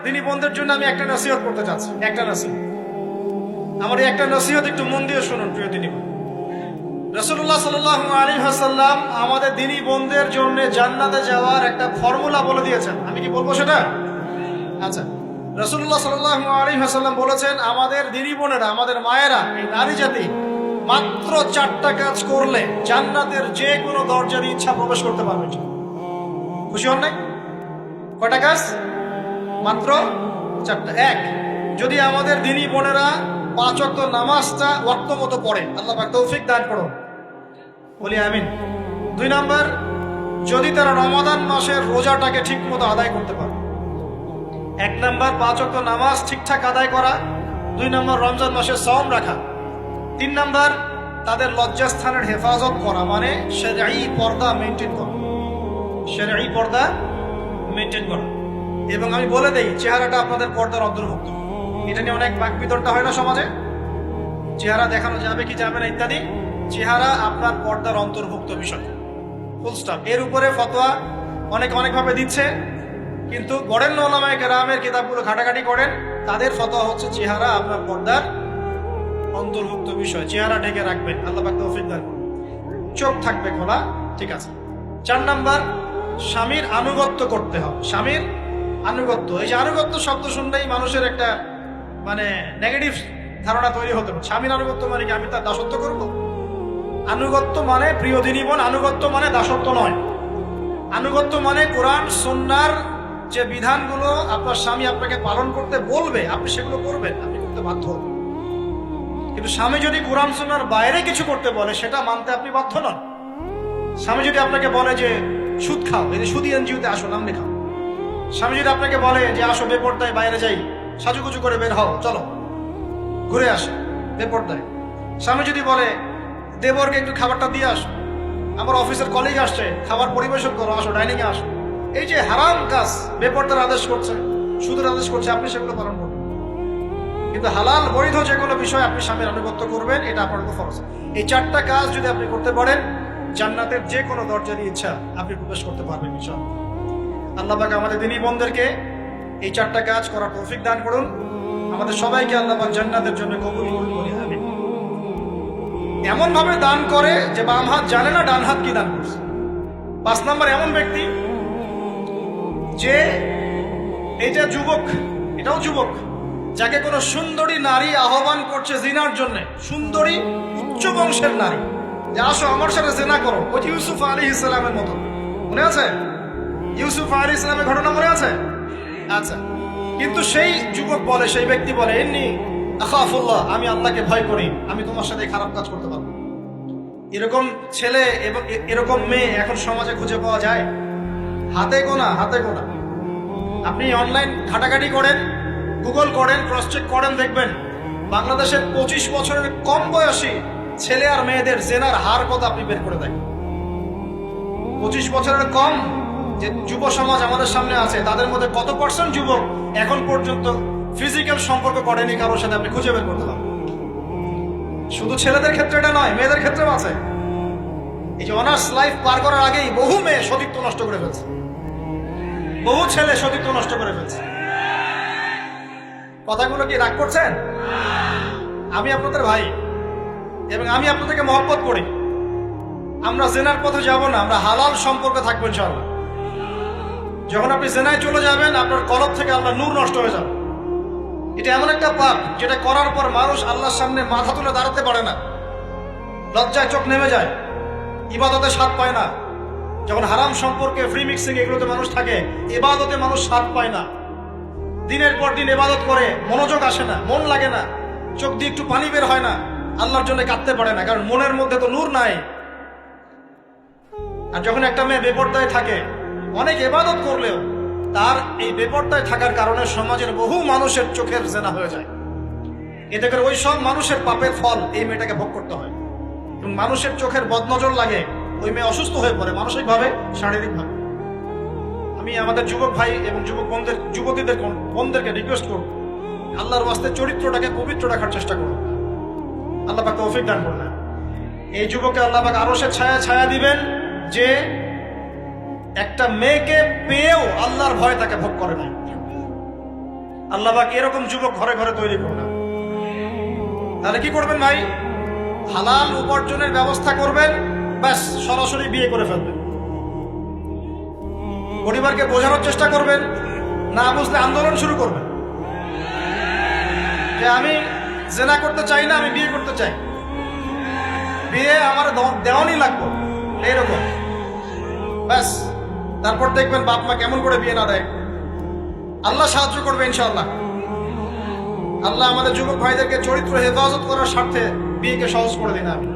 দিনী বোনদের জন্য আমি একটা নসিহত করতে চাচ্ছি, একটা নসিহত। আমার এই একটা নসিহত একটু মন দিয়ে শুনুন প্রিয় দিনী বোন। রাসূলুল্লাহ সাল্লাল্লাহু আলাইহি ওয়াসাল্লাম আমাদের দিনী বোনদের জন্য জান্নাতে যাওয়ার একটা ফর্মুলা বলে দিয়েছেন। আমি কি বলবো সেটা? আচ্ছা, রাসূলুল্লাহ সাল্লাল্লাহু আলাইহি ওয়াসাল্লাম বলেছেন আমাদের দিনী বোনেরা, আমাদের মায়েরা, এই নারী জাতি মাত্র 4টা কাজ করলে জান্নাতের যে কোনো দরজা দিয়ে ইচ্ছা প্রবেশ করতে পারবে। খুশি হন নাই? কয়টা কাজ? মাত্র 4টা। এক, যদি আমাদের দিনী বোনেরা 5 ওয়াক্ত নামাজটা ওয়াক্ত মতো পড়ে, আল্লাহ পাক তৌফিক দান করুন, বলি আমিন। 2 নাম্বার, যদি তারা রমাদান মাসের রোজাটাকে ঠিক মতো আদায় করতে পারে। 1 নাম্বার 5 ওয়াক্ত নামাজ ঠিকঠাক আদায় করা। 2 নাম্বার রমজান মাসে সওম রাখা। 3 নাম্বার তাদের লজ্জাস্থানের হেফাজত করা, মানে শরঈ পর্দা মেনটেন করা, শরঈ পর্দা মেনটেন করা। এবং আমি বলে দেই, চেহারাটা আপনাদের পর্দার অন্তর্ভুক্ত। এটা নিয়ে অনেক বাকবিতণ্ডা হয় না সমাজে, চেহারা দেখানো যাবে কি যাবে না ইত্যাদি। চেহারা আপনার পর্দার অন্তর্ভুক্ত বিষয়, ফুল স্টপ। এর উপরে ফতোয়া অনেকভাবে দিচ্ছে, কিন্তু বরেণ্য উলামায়ে কেরামের কিতাবগুলো ঘাটাঘাটি করেন, তাদের ফতোয়া হচ্ছে চেহারা আপনার পর্দার অন্তর্ভুক্ত বিষয়, চেহারা ঢেকে রাখবেন, আল্লাহ পাক তৌফিক দান করুন। চোখ থাকবে খোলা, ঠিক আছে। 4 নাম্বার, স্বামীর আনুগত্য করতে হবে। স্বামীর আনুগত্য, এই যে আনুগত্য শব্দ শুনলেই মানুষের একটা মানে নেগেটিভ ধারণা তৈরি হতে পারে। স্বামীর আনুগত্য মানে কি আমি তার দাসত্ব করব? আনুগত্য মানে, প্রিয় দিনী বোন, আনুগত্য মানে দাসত্ব নয়। আনুগত্য মানে কোরআন সুন্নাহর যে বিধানগুলো আপনার স্বামী আপনাকে পালন করতে বলবে, আপনি সেগুলো করবেন, আপনি করতে বাধ্য হবেন। কিন্তু স্বামী যদি কোরআন সুন্নাহর বাইরে কিছু করতে বলে, সেটা মানতে আপনি বাধ্য নন। স্বামী যদি আপনাকে বলে যে সুদ খাও, এই যে সুদী এনজিওতে আসো, নাম লেখাও। স্বামী যদি আপনাকে বলে যে আসো বেপরদায় বাইরে যাই, সাজুগুজু করে বের হও, চলো ঘুরে আসে বেপরদায়। স্বামী যদি বলে দেবরকে একটু খাবারটা দিয়ে আসো, আমার অফিসের কলিগ আসছে, খাবার পরিবেশন করো, আসো ডাইনিং এ আসো, এই যে হারাম কাজ, বেপরদার আদেশ করছে, সুদের আদেশ করছে, আপনি সেগুলো পালন করবেন। কিন্তু হালাল বৈধ যেগুলো বিষয় আপনি স্বামীর আনুগত্য করবেন, এটা আপনার উপর ফরজ। এই 4টা কাজ যদি আপনি করতে পারেন, জান্নাতের যে কোনো দরজা দিয়ে ইচ্ছা আপনি প্রবেশ করতে পারবেন ইনশাআল্লাহ। আল্লাহ পাক আমাদের দিনী বোনদেরকে এই 4টা কাজ করার তৌফিক দান করুন। আমাদের সবাইকে আল্লাহ পাক জান্নাতের জন্য কবুল করুন, বলি আমিন। এমন ভাবে দান করে যে বাম হাত জানে না ডান হাত কি দান করছে। 5 নাম্বার, এমন ব্যক্তি যে এইটা যুবক, এটাও যুবক, যাকে কোনো সুন্দরী নারী আহ্বান করছে জিনার জন্য, সুন্দরী উচ্চ বংশের নারী, যে আসো আমার সাথে জিনা করো, ওই ইউসুফ আলাইহিস সালামের মতো, মনে আছে? ইউসুফ আলাইহিস সালামের ঘটনা মনে আছে? আচ্ছা, কিন্তু সেই যুবক বলে, সেই ব্যক্তি বলে, ইন্নী আখাফুল্লাহ, আমি আল্লাহকে ভয় করি, আমি তোমার সাথে খারাপ কাজ করতে পারবো। এরকম ছেলে এবং এরকম মেয়ে এখন সমাজে খুঁজে পাওয়া যায় হাতে গোনা, হাতে গোনা। আপনি অনলাইন ঘাটাঘাটি করেন, গুগল করেন, ক্রস চেক করেন, দেখবেন বাংলাদেশের 25 বছরের কম বয়সী ছেলে আর মেয়েদের জেনার হার কত আপনি বের করে দেন। 25 বছরের কম যে যুব সমাজ আমাদের সামনে আছে, তাদের মধ্যে কত % যুবক এখন পর্যন্ত ফিজিক্যাল সম্পর্ক করেনি কারোর সাথে, আপনি খুঁজে বের করতে পারেন। শুধু ছেলেদের ক্ষেত্রে এটা নয়, মেয়েদের ক্ষেত্রেও আছে। এই যে অনার্স লাইফ পার করার আগেই বহু মেয়ে সতীত্ব নষ্ট করে ফেলছে, বহু ছেলে সতীত্ব নষ্ট করে ফেলছে। কথাগুলো কি রাগ করছেন? আমি আপনাদের ভাই এবং আমি আপনাদেরকে মহব্বত করি। আমরা জেনার পথে যাব না, আমরা হালাল সম্পর্কে থাকবো ইনশাআল্লাহ। যখন আপনি জেনায় চলে যাবেন, আপনার কলব থেকে আল্লাহ নূর নষ্ট হয়ে যাবে। এটা এমন একটা পাপ যেটা করার পর মানুষ আল্লাহর সামনে মাথা তুলে দাঁড়াতে পারে না, লজ্জায় চোখ নেমে যায়, ইবাদতে স্বাদ পায় না। যখন হারাম সম্পর্কে, ফ্রি মিক্সিং, এগুলোতে মানুষ থাকে, ইবাদতে মানুষ স্বাদ পায় না। দিনের পর দিন ইবাদত করে, মনোযোগ আসে না, মন লাগে না, চোখ দিয়ে একটু পানি বের হয় না, আল্লাহর জন্য কাঁদতে পারে না, কারণ মনের মধ্যে তো নূর নাই। আর যখন একটা মেয়ে বেপরদায় থাকে, অনেক ইবাদত করলেও তার এই বেপরদায় থাকার কারণে সমাজের বহু মানুষের চোখের জেনা হয়ে যায়। এতে করে ওই সব মানুষের পাপের ফল এই মেয়েটাকে ভোগ করতে হয়। এবং মানুষের চোখের বদনজর লাগে, ওই মেয়ে অসুস্থ হয়ে পড়ে মানসিকভাবে, শারীরিকভাবে। আমি আমাদের যুবক ভাই এবং বোনদেরকে রিকোয়েস্ট করব, আল্লাহর ওয়াস্তে চরিত্রটাকে পবিত্র রাখার চেষ্টা করুন। আল্লাহ পাক তৌফিক দান করুন। এই যুবককে আল্লাহ পাক আরশের ছায়া দিবেন, যে একটা মেয়েকে পেয়েও আল্লাহর ভয় তাকে ভোগ করে নাই। আল্লাহ পাক এরকম যুবক ঘরে ঘরে তৈরি করুন। তাহলে কি করবেন ভাই? হালাল উপার্জনের ব্যবস্থা করবেন, ব্যাস সরাসরি বিয়ে করে ফেলবেন। পরিবারকে বোঝানোর চেষ্টা করবেন, না বুঝলে আন্দোলন শুরু করবেন যে আমি জেনা করতে চাই না, আমি বিয়ে করতে চাই, বিয়ে আমার দেওয়ানি লাগবে, এইরকম। ব্যাস তারপর দেখবেন বাপ মা কেমন করে বিয়ে না দেয়। আল্লাহ সাহায্য করবে ইনশাআল্লাহ। আল্লাহ আমাদের যুবক ভাইদেরকে চরিত্র হেফাজত করার স্বার্থে বিয়েকে সহজ করে দিন। আমি